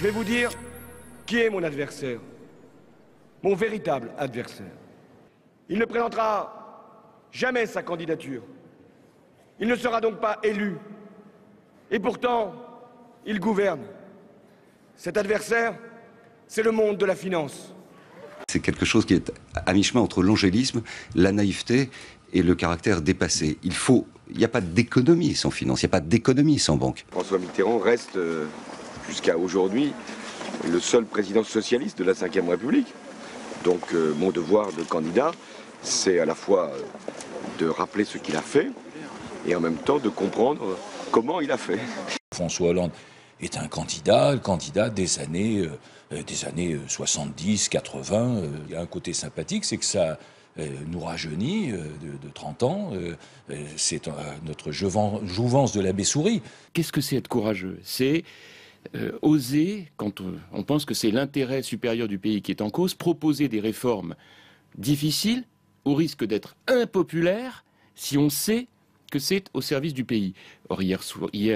vais vous dire qui est mon adversaire, mon véritable adversaire. Il ne présentera jamais sa candidature. Il ne sera donc pas élu. Et pourtant, il gouverne. Cet adversaire, c'est le monde de la finance. C'est quelque chose qui est à mi-chemin entre l'angélisme, la naïveté et le caractère dépassé. Il n'y a pas d'économie sans finance, il n'y a pas d'économie sans banque. François Mitterrand reste, jusqu'à aujourd'hui, le seul président socialiste de la Ve République. Donc mon devoir de candidat, c'est à la fois de rappeler ce qu'il a fait et en même temps de comprendre comment il a fait. François Hollande est un candidat, le candidat des années 70, 80. Il y a un côté sympathique, c'est que ça nous rajeunit de 30 ans. C'est notre jouvence de l'abbé Souris. Qu'est-ce que c'est être courageux? C'est oser, quand on pense que c'est l'intérêt supérieur du pays qui est en cause, proposer des réformes difficiles, au risque d'être impopulaires, si on sait que c'est au service du pays. Or, hier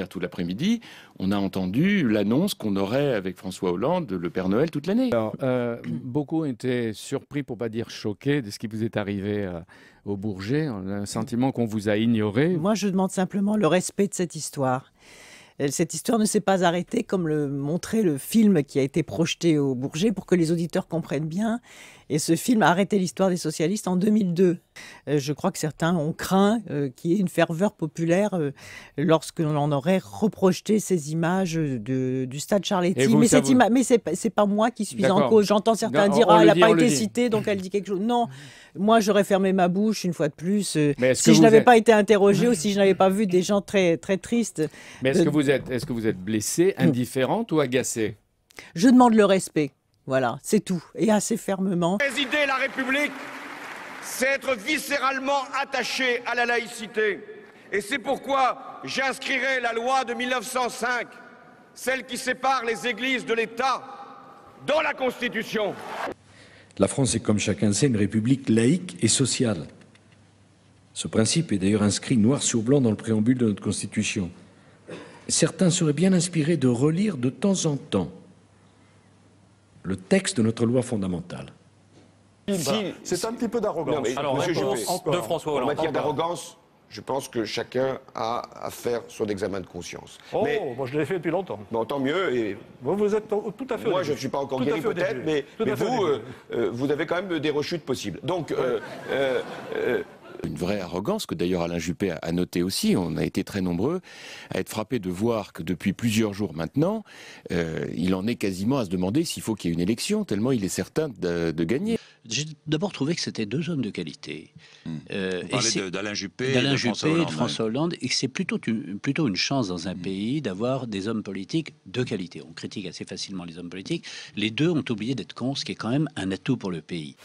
tout l'après-midi, on a entendu l'annonce qu'on aurait avec François Hollande le Père Noël toute l'année. Alors, beaucoup étaient surpris, pour pas dire choqués, de ce qui vous est arrivé au Bourget. On a un sentiment qu'on vous a ignoré. Moi, je demande simplement le respect de cette histoire. Cette histoire ne s'est pas arrêtée comme le montrait le film qui a été projeté au Bourget pour que les auditeurs comprennent bien. Et ce film a arrêté l'histoire des socialistes en 2002. Je crois que certains ont craint qu'il y ait une ferveur populaire lorsque l'on aurait reprojeté ces images du stade Charletti. Mais c'est pas moi qui suis en cause. J'entends certains dire elle n'a pas été citée, donc elle dit quelque chose. Non, moi j'aurais fermé ma bouche une fois de plus si je n'avais pas été interrogée ou si je n'avais pas vu des gens très, très tristes. Mais est-ce que vous êtes blessée, indifférente ou agacée? Je demande le respect. Voilà, c'est tout, et assez fermement. Présider la République, c'est être viscéralement attaché à la laïcité. Et c'est pourquoi j'inscrirai la loi de 1905, celle qui sépare les églises de l'État, dans la Constitution. La France est, comme chacun sait, une république laïque et sociale. Ce principe est d'ailleurs inscrit noir sur blanc dans le préambule de notre Constitution. Certains seraient bien inspirés de relire de temps en temps le texte de notre loi fondamentale. C'est un petit peu d'arrogance. Alors, Monsieur Juppé, de François Hollande. en matière d'arrogance, je pense que chacun a à faire son examen de conscience. Oh, mais, moi je l'ai fait depuis longtemps. Bon, tant mieux. Et Vous êtes tout à fait. moi, je ne suis pas encore guéri peut-être, mais vous, vous avez quand même des rechutes possibles. Donc, Une vraie arrogance que d'ailleurs Alain Juppé a noté aussi. On a été très nombreux à être frappés de voir que depuis plusieurs jours maintenant, il en est quasiment à se demander s'il faut qu'il y ait une élection, tellement il est certain de gagner. J'ai d'abord trouvé que c'était deux hommes de qualité. Vous parlez d'Alain Juppé, de François Hollande, et que c'est plutôt une chance dans un pays d'avoir des hommes politiques de qualité. On critique assez facilement les hommes politiques. Les deux ont oublié d'être cons, ce qui est quand même un atout pour le pays.